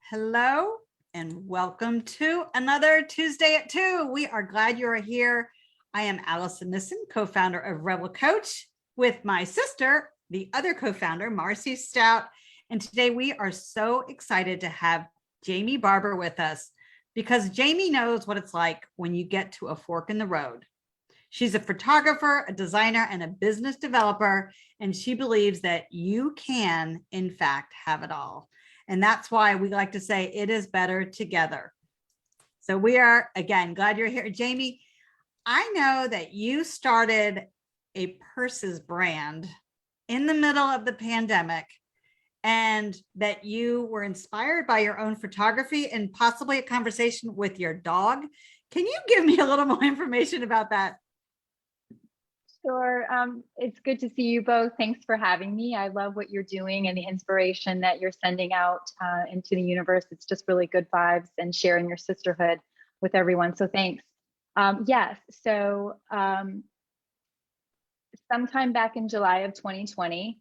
Hello and welcome to another Tuesday at 2. We are glad you are here. I am Allison Nissen, co-founder of Revel Coach, with my sister, the other co-founder, Marcy Stout. And today we are so excited to have Jamie Barber with us because Jamie knows what it's like when you get to a fork in the road. She's a photographer, a designer, and a business developer, and she believes that you can, in fact, have it all. And that's why we like to say it is better together. So we are, again, glad you're here. Jamie, I know that you started a purses brand in the middle of the pandemic and that you were inspired by your own photography and possibly a conversation with your dog. Can you give me a little more information about that? Sure. It's good to see you both. Thanks for having me. I love what you're doing and the inspiration that you're sending out into the universe. It's just really good vibes and sharing your sisterhood with everyone. So thanks. Yes. So sometime back in July of 2020,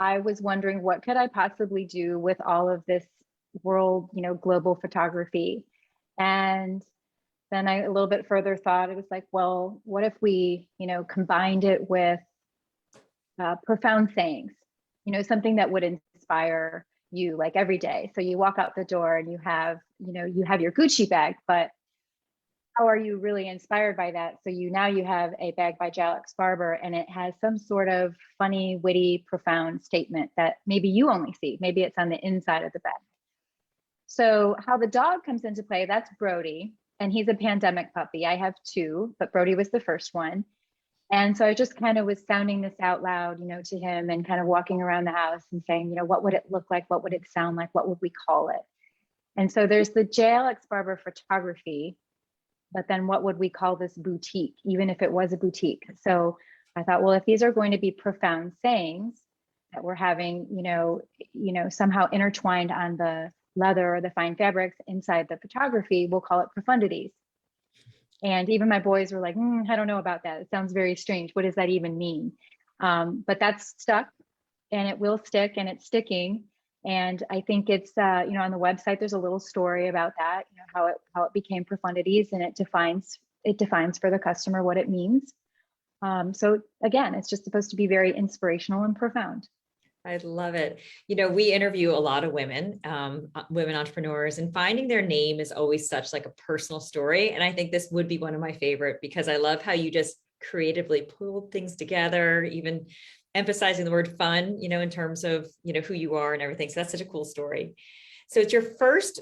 I was wondering what could I possibly do with all of this world, global photography. And then I a little bit further thought, it was like, well, what if we, combined it with profound sayings, something that would inspire you like every day. So you walk out the door and you have your Gucci bag, but how are you really inspired by that? So now you have a bag by Jamie Alix Barber and it has some sort of funny, witty, profound statement that maybe you only see. Maybe it's on the inside of the bag. So how the dog comes into play, that's Brody. And he's a pandemic puppy. I have two, but Brody was the first one. And so I just kind of was sounding this out loud, to him and kind of walking around the house and saying, what would it look like? What would it sound like? What would we call it? And so there's the Jamie Alix Barber photography, but then what would we call this boutique, even if it was a boutique? So I thought, well, if these are going to be profound sayings that we're having, somehow intertwined on the leather or the fine fabrics inside the photography, we'll call it profundities. And even my boys were like, I don't know about that. It sounds very strange. What does that even mean? But that's stuck and it will stick and it's sticking. And I think it's, on the website, there's a little story about that, how it became profundities, and it defines for the customer what it means. So again, it's just supposed to be very inspirational and profound. I love it. We interview a lot of women entrepreneurs, and finding their name is always such like a personal story. And I think this would be one of my favorite because I love how you just creatively pulled things together, even emphasizing the word fun, in terms of, who you are and everything. So that's such a cool story. So it's your first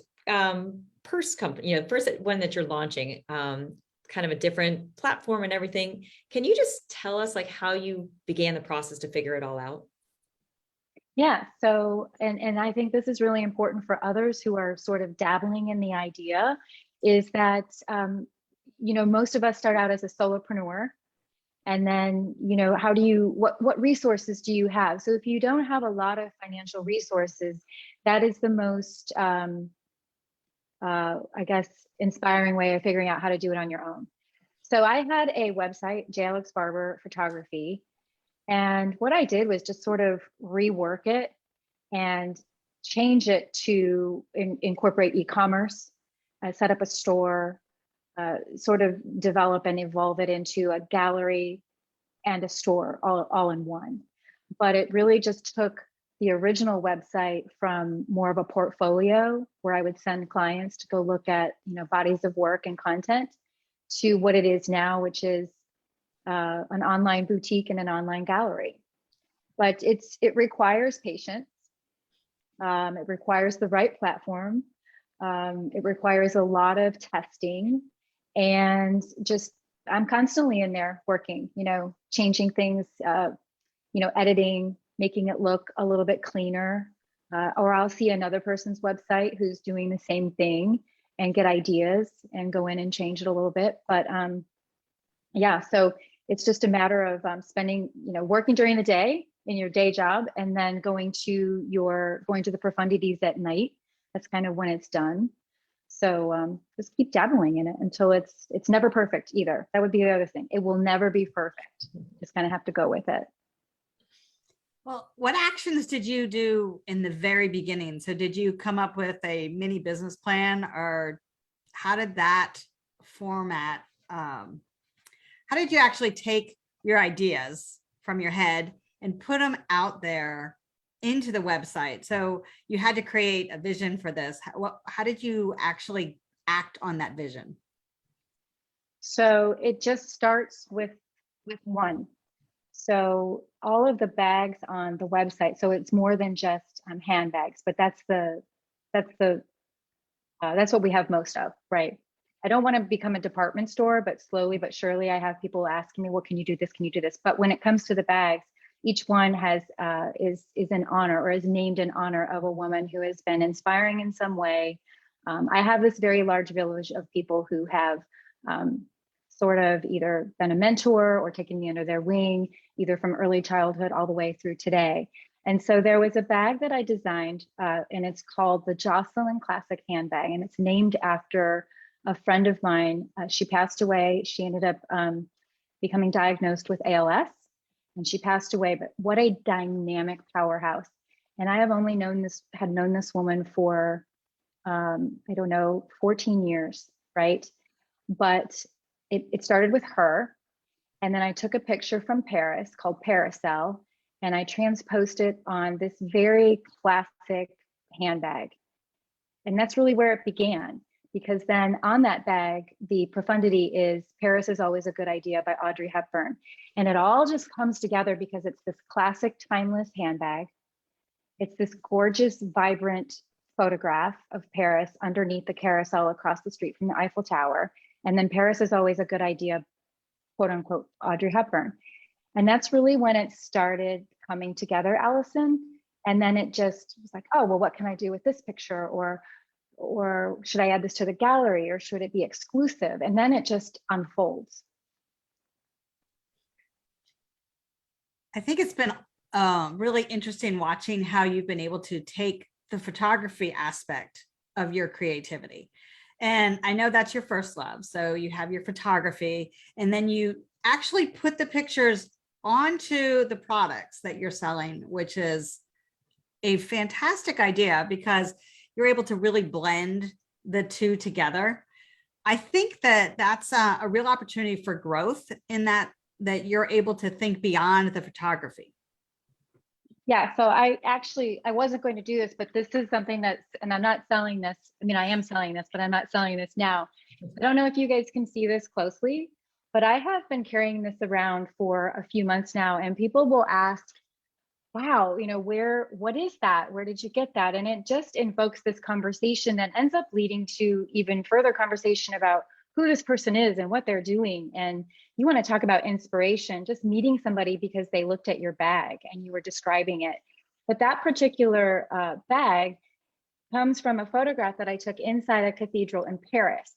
purse company, first one that you're launching, kind of a different platform and everything. Can you just tell us like how you began the process to figure it all out? Yeah. So, and I think this is really important for others who are sort of dabbling in the idea, is that, most of us start out as a solopreneur. And then, what resources do you have? So if you don't have a lot of financial resources, that is the most, inspiring way of figuring out how to do it on your own. So I had a website, Jamie Alix Barber Photography. And what I did was just sort of rework it and change it to incorporate e-commerce, set up a store, sort of develop and evolve it into a gallery and a store all in one. But it really just took the original website from more of a portfolio where I would send clients to go look at, bodies of work and content, to what it is now, which is an online boutique and an online gallery. But it requires patience. It requires the right platform. It requires a lot of testing, and just I'm constantly in there working, changing things, editing, making it look a little bit cleaner. Or I'll see another person's website who's doing the same thing and get ideas and go in and change it a little bit. But so it's just a matter of spending, working during the day in your day job, and then going to the profundities at night. That's kind of when it's done. So just keep dabbling in it until it's never perfect either. That would be the other thing. It will never be perfect. Just kind of have to go with it. Well, what actions did you do in the very beginning? So did you come up with a mini business plan, or how did that format? How did you actually take your ideas from your head and put them out there into the website? So you had to create a vision for this. How did you actually act on that vision? So it just starts with one. So all of the bags on the website, so it's more than just handbags, but that's what we have most of, right? I don't want to become a department store, but slowly but surely I have people asking me, well, can you do this? Can you do this? But when it comes to the bags, each one has is in honor, or is named in honor of a woman who has been inspiring in some way. I have this very large village of people who have sort of either been a mentor or taken me under their wing, either from early childhood all the way through today. And so there was a bag that I designed, and it's called the Jocelyn Classic Handbag, and it's named after a friend of mine. She passed away. She ended up becoming diagnosed with ALS, and she passed away. But what a dynamic powerhouse! And I have only known this woman for I don't know, 14 years, right? But it started with her, and then I took a picture from Paris called Paracel, and I transposed it on this very classic handbag. And that's really where it began, because then on that bag, the profundity is Paris is Always a Good Idea by Audrey Hepburn. And it all just comes together because it's this classic timeless handbag. It's this gorgeous, vibrant photograph of Paris underneath the carousel across the street from the Eiffel Tower. And then Paris is Always a Good Idea, quote unquote, Audrey Hepburn. And that's really when it started coming together, Allison. And then it just was like, oh, well, what can I do with this picture? Or should I add this to the gallery, or should it be exclusive? And then it just unfolds. I think it's been really interesting watching how you've been able to take the photography aspect of your creativity. And I know that's your first love. So you have your photography, and then you actually put the pictures onto the products that you're selling, which is a fantastic idea because you're able to really blend the two together. I think that that's a real opportunity for growth in that you're able to think beyond the photography. Yeah, so I wasn't going to do this, but this is something and I'm not selling this. I mean, I am selling this, but I'm not selling this now. I don't know if you guys can see this closely, but I have been carrying this around for a few months now, and people will ask, wow, what is that? Where did you get that? And it just invokes this conversation that ends up leading to even further conversation about who this person is and what they're doing. And you want to talk about inspiration, just meeting somebody because they looked at your bag and you were describing it. But that particular bag comes from a photograph that I took inside a cathedral in Paris.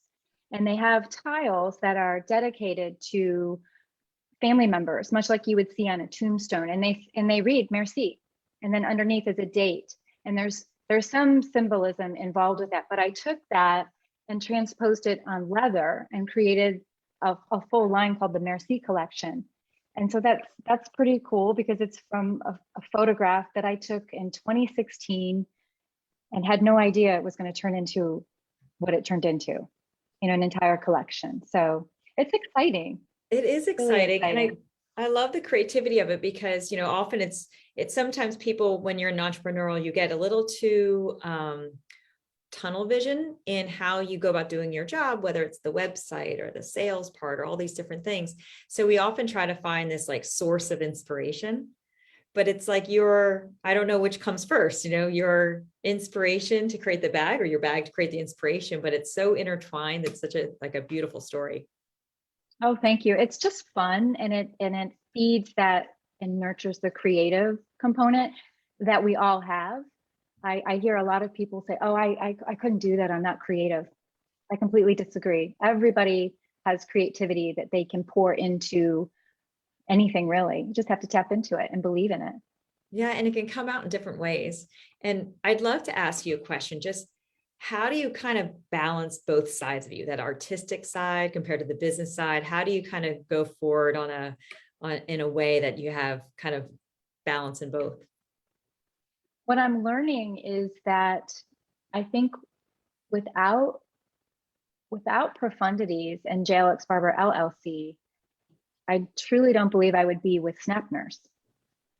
And they have tiles that are dedicated to family members, much like you would see on a tombstone. And they read merci. And then underneath is a date. And there's some symbolism involved with that. But I took that and transposed it on leather and created a full line called the Merci collection. And so that's pretty cool because it's from a photograph that I took in 2016 and had no idea it was going to turn into what it turned into, an entire collection. So it's exciting. It is Really exciting. And I love the creativity of it because, often it's sometimes people, when you're an entrepreneurial, you get a little too tunnel vision in how you go about doing your job, whether it's the website or the sales part or all these different things. So we often try to find this like source of inspiration, but it's like I don't know which comes first, your inspiration to create the bag or your bag to create the inspiration, but it's so intertwined. It's such a beautiful story. Oh, thank you. It's just fun, and it feeds that and nurtures the creative component that we all have. I hear a lot of people say, oh, I couldn't do that. I'm not creative. I completely disagree. Everybody has creativity that they can pour into anything, really. You just have to tap into it and believe in it. Yeah, and it can come out in different ways. And I'd love to ask you a question. Just how do you kind of balance both sides of you, that artistic side compared to the business side? How do you kind of go forward in a way that you have kind of balance in both? What I'm learning is that I think without Profundities and Jamie Alix Barber LLC, I truly don't believe I would be with Snap Nurse.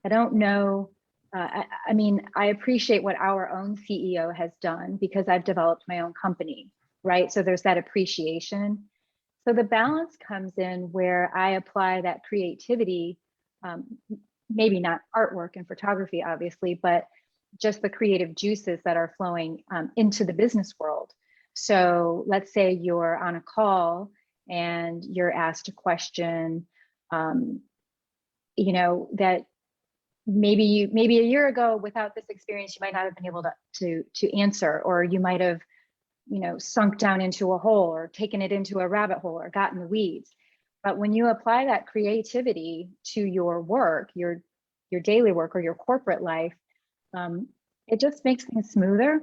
I don't know. I mean, I appreciate what our own CEO has done because I've developed my own company, right? So there's that appreciation. So the balance comes in where I apply that creativity, maybe not artwork and photography, obviously, but just the creative juices that are flowing into the business world. So let's say you're on a call and you're asked a question, that maybe a year ago without this experience, you might not have been able to answer, or you might have, sunk down into a hole or taken it into a rabbit hole or gotten the weeds. But when you apply that creativity to your work, your daily work or your corporate life, it just makes things smoother.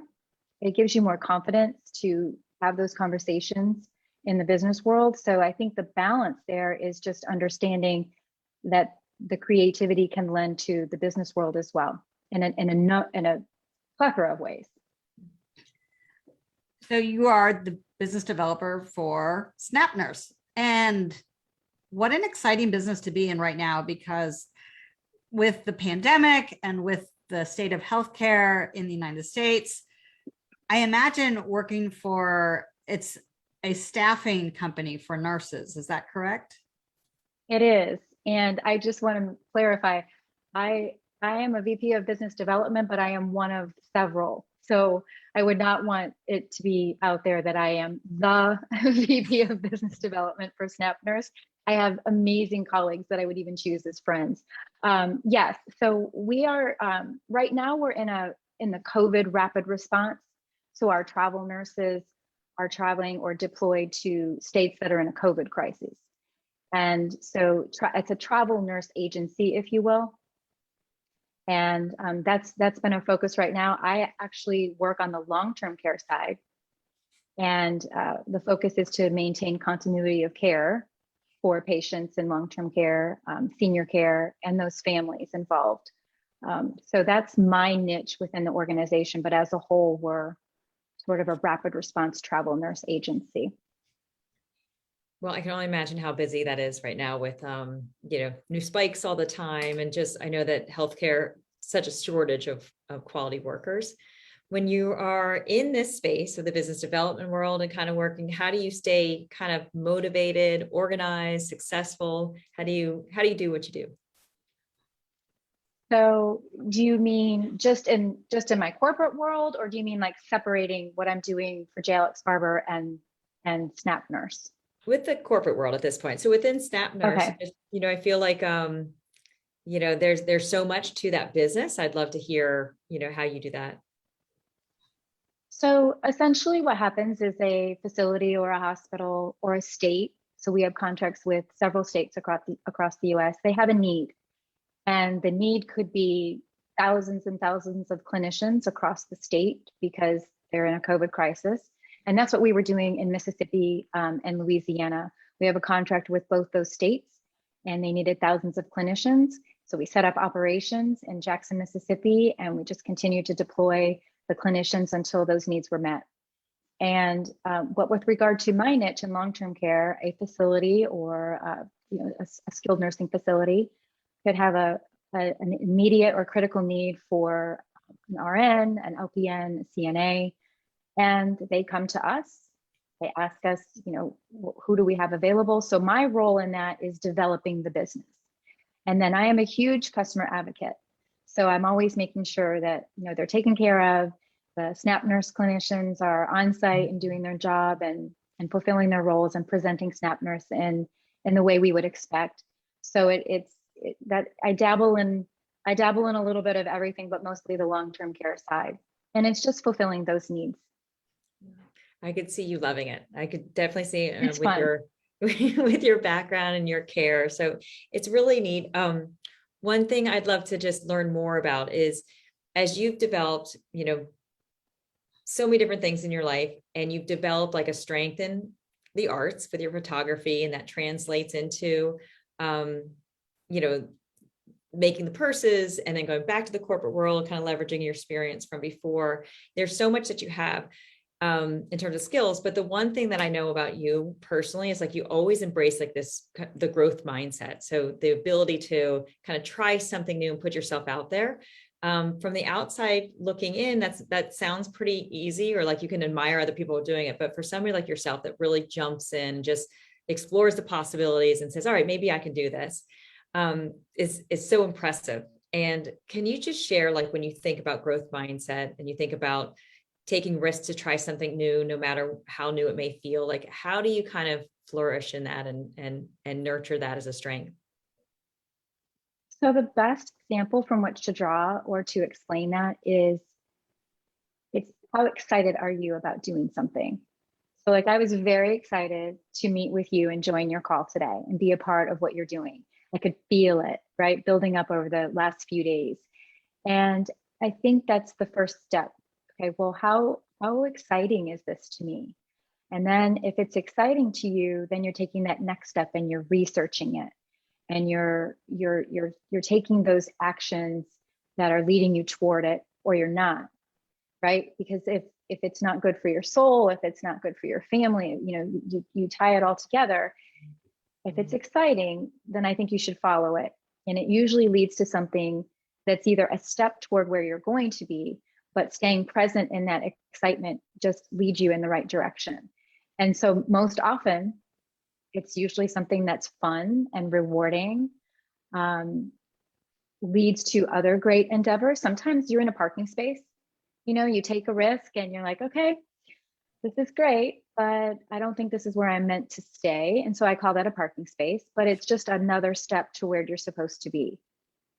It gives you more confidence to have those conversations in the business world. So I think the balance there is just understanding that the creativity can lend to the business world as well in a plethora of ways. So you are the business developer for Snap Nurse, and what an exciting business to be in right now, because with the pandemic and with the state of healthcare in the United States, I imagine working it's a staffing company for nurses. Is that correct? It is. And I just want to clarify, I am a VP of business development, but I am one of several. So I would not want it to be out there that I am the VP of business development for Snap Nurse. I have amazing colleagues that I would even choose as friends. Yes, so we are, right now we're in the COVID rapid response. So our travel nurses are traveling or deployed to states that are in a COVID crisis. And so it's a travel nurse agency, if you will. And that's been a focus right now. I actually work on the long-term care side. And the focus is to maintain continuity of care for patients in long-term care, senior care, and those families involved. So that's my niche within the organization. But as a whole, we're sort of a rapid response travel nurse agency. Well, I can only imagine how busy that is right now with, new spikes all the time. And just, I know that healthcare, such a shortage of quality workers. When you are in this space of the business development world and kind of working, how do you stay kind of motivated, organized, successful? How do you do what you do? So do you mean just in my corporate world, or do you mean like separating what I'm doing for Jamie Alix Barber and Snap Nurse? With the corporate world at this point. So within Snap Nurse, Okay. I feel like, there's so much to that business. I'd love to hear, how you do that. So essentially what happens is a facility or a hospital or a state. So we have contracts with several states across the US. They have a need, and the need could be thousands and thousands of clinicians across the state because they're in a COVID crisis. And that's what we were doing in Mississippi and Louisiana. We have a contract with both those states, and they needed thousands of clinicians. So we set up operations in Jackson, Mississippi, and we just continued to deploy the clinicians until those needs were met. And but with regard to my niche in long-term care, a facility or a skilled nursing facility could have an immediate or critical need for an RN, an LPN, a CNA. And they come to us, they ask us, who do we have available? So my role in that is developing the business. And then I am a huge customer advocate. So I'm always making sure that, they're taken care of. The Snap Nurse clinicians are on site and doing their job and fulfilling their roles and presenting Snap Nurse in the way we would expect. So it's that I dabble in a little bit of everything, but mostly the long-term care side. And it's just fulfilling those needs. I could see you loving it. I could definitely see It's with fun. your with your background and your care. So it's really neat. One thing I'd love to just learn more about is, as you've developed, so many different things in your life, and you've developed like a strength in the arts with your photography, and that translates into, making the purses and then going back to the corporate world, kind of leveraging your experience from before. There's so much that you have in terms of skills. But the one thing that I know about you personally is like, you always embrace like this, the growth mindset. So the ability to kind of try something new and put yourself out there. From the outside looking in, that sounds pretty easy, or like you can admire other people doing it. But for somebody like yourself that really jumps in, just explores the possibilities and says, all right, maybe I can do this, is so impressive. And can you just share, like, when you think about growth mindset and you think about taking risks to try something new, no matter how new it may feel, like, how do you kind of flourish in that and nurture that as a strength? So the best example from which to draw or to explain that is, it's how excited are you about doing something? So like, I was very excited to meet with you and join your call today and be a part of what you're doing. I could feel it, right? Building up over the last few days. And I think that's the first step. Okay, well, how exciting is this to me? And then if it's exciting to you, then you're taking that next step and you're researching it. And you're taking those actions that are leading you toward it, or you're not, right? Because if it's not good for your soul, if it's not good for your family, you tie it all together. If it's exciting, then I think you should follow it. And it usually leads to something that's either a step toward where you're going to be, but staying present in that excitement just leads you in the right direction. And so most often, it's usually something that's fun and rewarding, leads to other great endeavors. Sometimes you're in a parking space, you take a risk and you're like, okay, this is great, but I don't think this is where I'm meant to stay. And so I call that a parking space, but it's just another step to where you're supposed to be.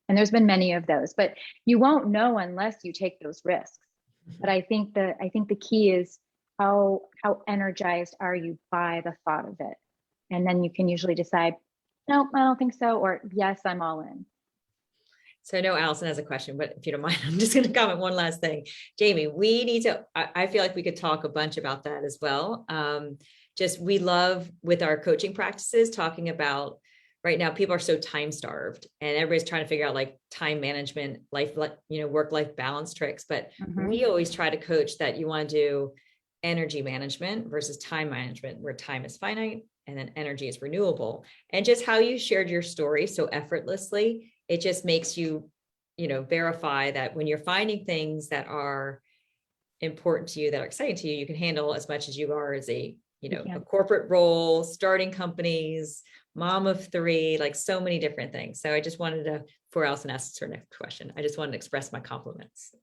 And there's been many of those, but you won't know unless you take those risks. But I think the key is how energized are you by the thought of it? And then you can usually decide, no, I don't think so, or yes, I'm all in. So I know Allison has a question, but if you don't mind, I'm just going to comment one last thing. Jamie, we need to, I feel like we could talk a bunch about that as well. We love with our coaching practices, talking about right now, people are so time starved and everybody's trying to figure out like time management, work-life balance tricks. But we always try to coach that you want to do energy management versus time management, where time is finite and then energy is renewable. And just how you shared your story so effortlessly, it just makes you, verify that when you're finding things that are important to you, that are exciting to you, you can handle as much as you are as a corporate role, starting companies, mom of 3, like so many different things. So I just wanted to, before Allison asks her next question, I just wanted to express my compliments.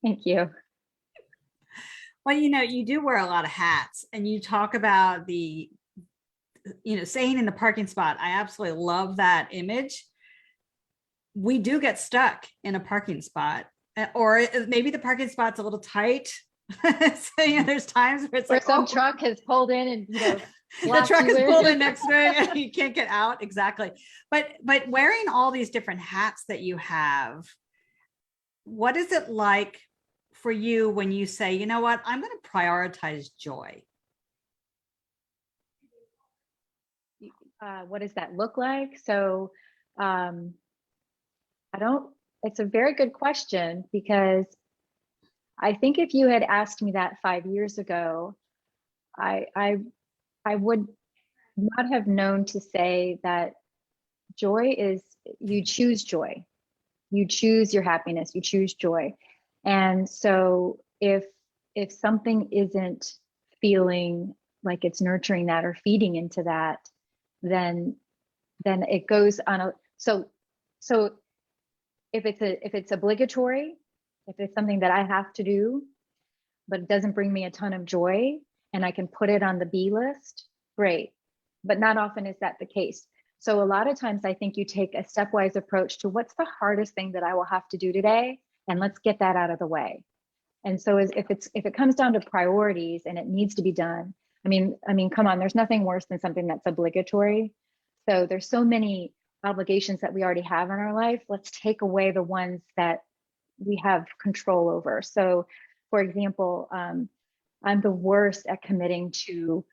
Thank you. Well, you do wear a lot of hats, and you talk about the, saying in the parking spot. I absolutely love that image. We do get stuck in a parking spot, or maybe the parking spot's a little tight. So, there's times where it's or like some truck has pulled in and, the truck is pulled in next to it and you can't get out. Exactly. But wearing all these different hats that you have, what is it like for you when you say, you know what, I'm going to prioritize joy? What does that look like? So it's a very good question, because I think if you had asked me that 5 years ago, I would not have known to say that joy is, you choose joy, you choose your happiness, you choose joy. And so if something isn't feeling like it's nurturing that or feeding into that, then it goes on a, so if it's obligatory, if it's something that I have to do, but it doesn't bring me a ton of joy and I can put it on the B list, great. But not often is that the case. So a lot of times I think you take a stepwise approach to what's the hardest thing that I will have to do today, and let's get that out of the way. And so if it comes down to priorities and it needs to be done, I mean, come on, there's nothing worse than something that's obligatory. So there's so many obligations that we already have in our life. Let's take away the ones that we have control over. So for example, I'm the worst at committing to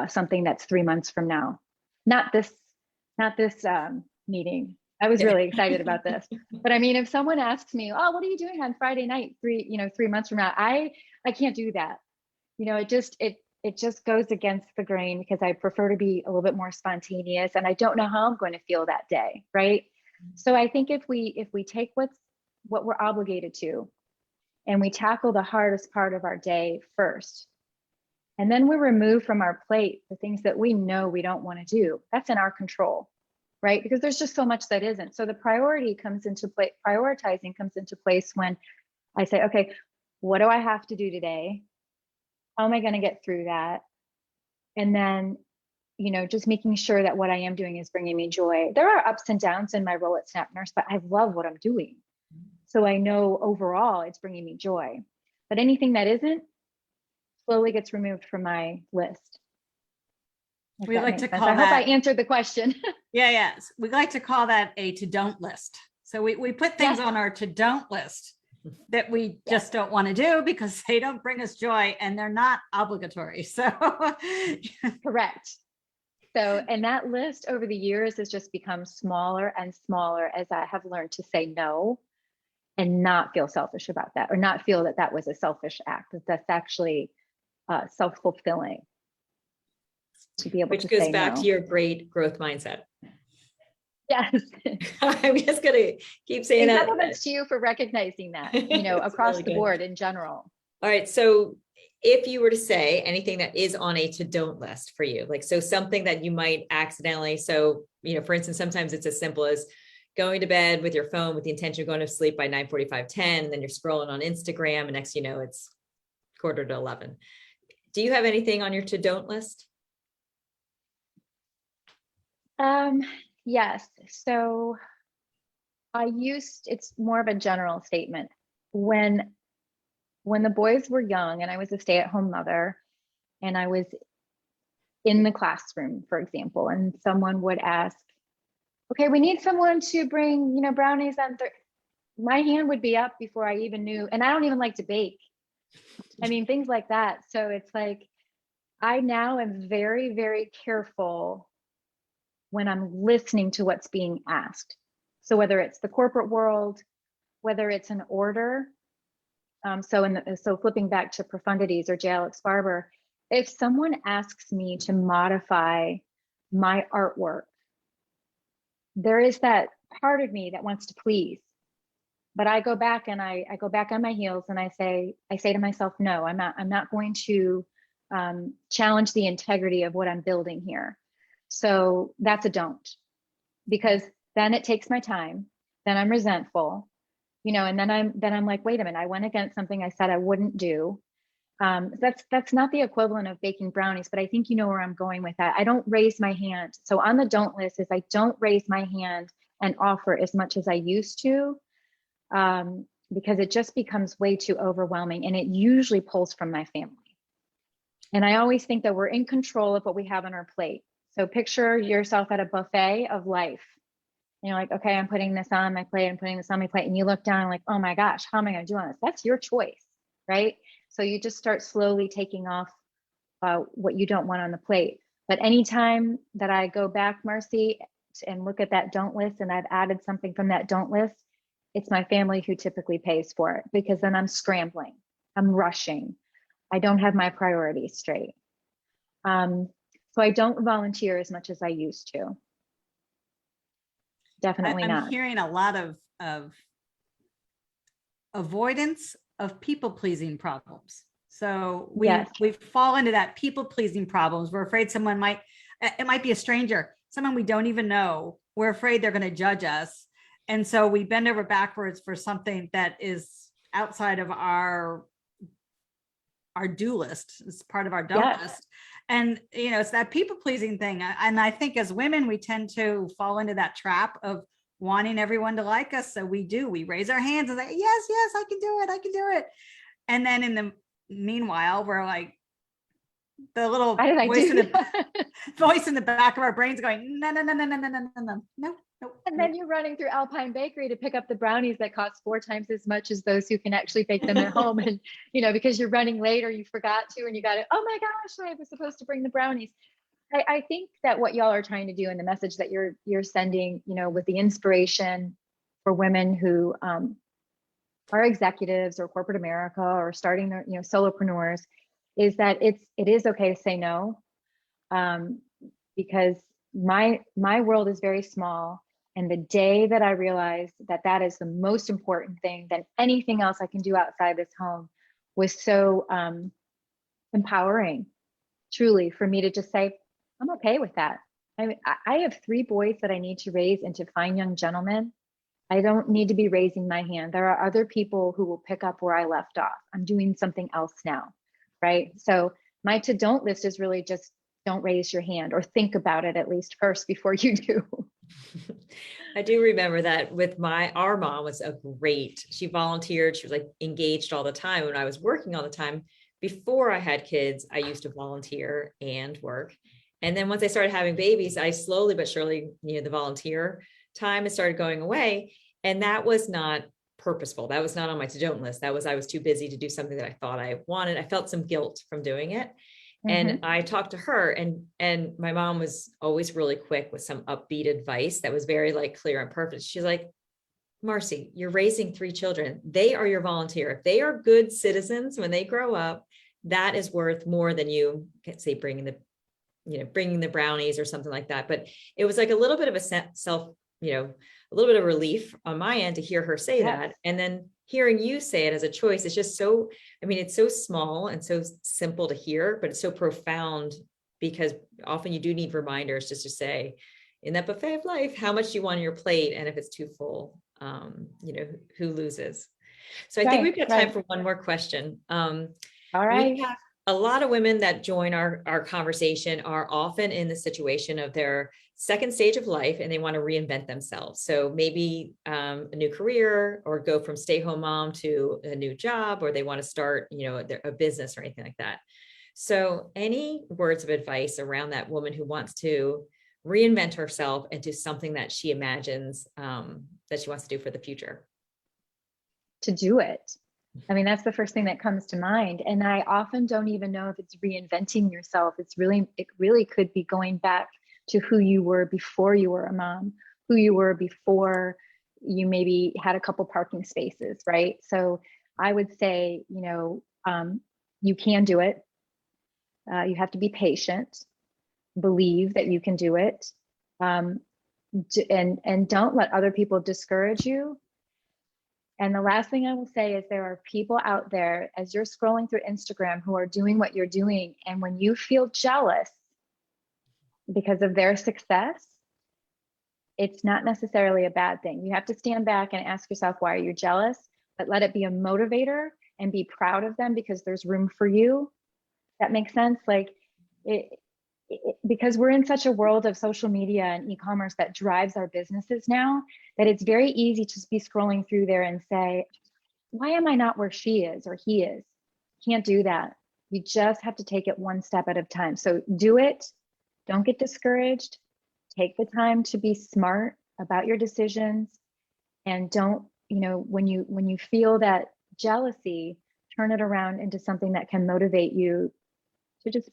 something that's 3 months from now. Not this meeting, I was really excited about this. But I mean, if someone asks me, oh, what are you doing on Friday night, 3 months from now, I can't do that. It just goes against the grain because I prefer to be a little bit more spontaneous and I don't know how I'm going to feel that day. Right. So I think if we take what we're obligated to and we tackle the hardest part of our day first, and then we remove from our plate the things that we know we don't want to do, that's in our control, right? Because there's just so much that isn't. So the prioritizing comes into place when I say, okay, what do I have to do today? How am I going to get through that? And then, just making sure that what I am doing is bringing me joy. There are ups and downs in my role at Snap Nurse, but I love what I'm doing. So I know overall it's bringing me joy. But anything that isn't slowly gets removed from my list. We like to call I that. hope I answered the question. Yes. We like to call that a to don't list. So we put things on our to don't list that we just don't want to do because they don't bring us joy and they're not obligatory. So correct. So, and that list over the years has just become smaller and smaller as I have learned to say no and not feel selfish about that, or not feel that that was a selfish act. That's actually self-fulfilling to be able Which to goes say back no. to your great growth mindset. Yes. I'm just going to keep saying that. Compliments to you for recognizing that, across really the good. board in general. All right. So if you were to say anything that is on a to don't list for you, like, so something that you might accidentally, for instance, sometimes it's as simple as going to bed with your phone with the intention of going to sleep by 9:45, 10, and then you're scrolling on Instagram and next, it's 10:45. Do you have anything on your to don't list? Yes. So it's more of a general statement. When the boys were young and I was a stay-at-home mother and I was in the classroom, for example, and someone would ask, okay, we need someone to bring, brownies on my hand would be up before I even knew. And I don't even like to bake. I mean, things like that. So it's like, I now am very, very careful when I'm listening to what's being asked. So whether it's the corporate world, whether it's an order, so flipping back to profundities or Jamie Alix Barber, if someone asks me to modify my artwork, there is that part of me that wants to please, but I go back and I go back on my heels and I say to myself, no, I'm not going to challenge the integrity of what I'm building here. So that's a don't, because then it takes my time. Then I'm resentful, and then I'm like, wait a minute, I went against something I said I wouldn't do. That's not the equivalent of baking brownies, but I think you know where I'm going with that. I don't raise my hand. So on the don't list is I don't raise my hand and offer as much as I used to, because it just becomes way too overwhelming and it usually pulls from my family. And I always think that we're in control of what we have on our plate. So picture yourself at a buffet of life. You're like, okay, I'm putting this on my plate, I'm putting this on my plate. And you look down and like, oh my gosh, how am I going to do on this? That's your choice, right? So you just start slowly taking off what you don't want on the plate. But anytime that I go back, Marcy, and look at that don't list, and I've added something from that don't list, it's my family who typically pays for it, because then I'm scrambling, I'm rushing, I don't have my priorities straight. So I don't volunteer as much as I used to. Definitely not. I'm hearing a lot of avoidance of people-pleasing problems. So we fall into that people-pleasing problems. We're afraid it might be a stranger, someone we don't even know. We're afraid they're going to judge us. And so we bend over backwards for something that is outside of our do list. It's part of our don't list. And, it's that people-pleasing thing. And I think as women, we tend to fall into that trap of wanting everyone to like us. So we raise our hands and say, yes, I can do it. And then in the meanwhile, we're like, the little voice in the back of our brains going, no. And then you're running through Alpine Bakery to pick up the brownies that cost 4 times as much as those who can actually bake them at home. And, because you're running late or you forgot to, and you got it. Oh my gosh, I was supposed to bring the brownies. I think that what y'all are trying to do and the message that you're sending, with the inspiration for women who are executives or corporate America or starting their, solopreneurs, is that it is okay to say no, because my world is very small. And the day that I realized that that is the most important thing than anything else I can do outside this home was so empowering, truly, for me to just say, I'm okay with that. I mean, I have 3 boys that I need to raise into fine young gentlemen. I don't need to be raising my hand. There are other people who will pick up where I left off. I'm doing something else now, right? So my to don't list is really just don't raise your hand, or think about it at least first before you do. I do remember that with our mom was she volunteered. She was like engaged all the time. When I was working all the time, before I had kids, I used to volunteer and work. And then once I started having babies, I slowly but surely, the volunteer time has started going away. And that was not purposeful. That was not on my to-don't list. I was too busy to do something that I thought I wanted. I felt some guilt from doing it. And I talked to her, and my mom was always really quick with some upbeat advice that was very like clear and perfect. She's like, Marcy, you're raising 3 children. They are your volunteer. If they are good citizens when they grow up, that is worth more than you say bringing the brownies or something like that. But it was like a little bit of a a little bit of relief on my end to hear her say that. And then hearing you say it as a choice, it's just so, it's so small and so simple to hear, but it's so profound, because often you do need reminders just to say, in that buffet of life, how much you want on your plate. And if it's too full, who loses? So I think we've got time for one more question. All right. We have a lot of women that join our conversation are often in the situation of their second stage of life, and they want to reinvent themselves. So maybe a new career, or go from stay-home mom to a new job, or they want to start, a business or anything like that. So any words of advice around that woman who wants to reinvent herself into something that she imagines that she wants to do for the future? To do it. That's the first thing that comes to mind. And I often don't even know if it's reinventing yourself. It really could be going back to who you were before you were a mom, who you were before you maybe had a couple parking spaces, right? So I would say, you can do it. You have to be patient, believe that you can do it, and don't let other people discourage you. And the last thing I will say is there are people out there, as you're scrolling through Instagram, who are doing what you're doing. And when you feel jealous because of their success, it's not necessarily a bad thing. You have to stand back and ask yourself, why are you jealous? But let it be a motivator, and be proud of them, because there's room for you. That makes sense? Because we're in such a world of social media and e-commerce that drives our businesses now, that it's very easy to be scrolling through there and say, why am I not where she is or he is? Can't do that. You just have to take it one step at a time. So do it. Don't get discouraged. Take the time to be smart about your decisions, and don't, when you feel that jealousy, turn it around into something that can motivate you to just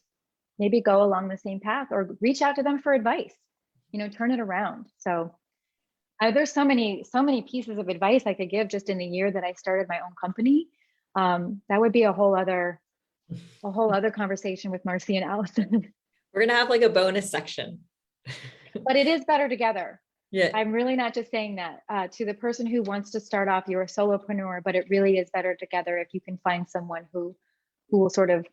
maybe go along the same path, or reach out to them for advice, turn it around. So there's so many pieces of advice I could give just in the year that I started my own company. That would be a whole other conversation with Marcy and Allison. We're going to have like a bonus section. But it is better together. Yeah. I'm really not just saying that to the person who wants to start off, you're a solopreneur, but it really is better together if you can find someone who will sort of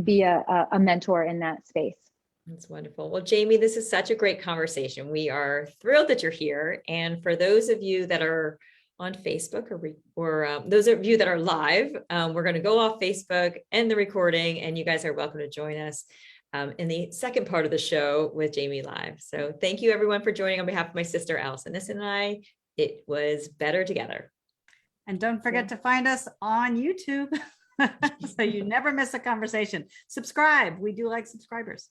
be a mentor in that space. That's wonderful. Well, Jamie, this is such a great conversation. We are thrilled that you're here. And for those of you that are on Facebook, or those of you that are live, we're going to go off Facebook and the recording, and you guys are welcome to join us in the second part of the show with Jamie live. So thank you everyone for joining on behalf of my sister, Allison Nissen, and I. It was better together. And don't forget to find us on YouTube so you never miss a conversation. Subscribe. We do like subscribers.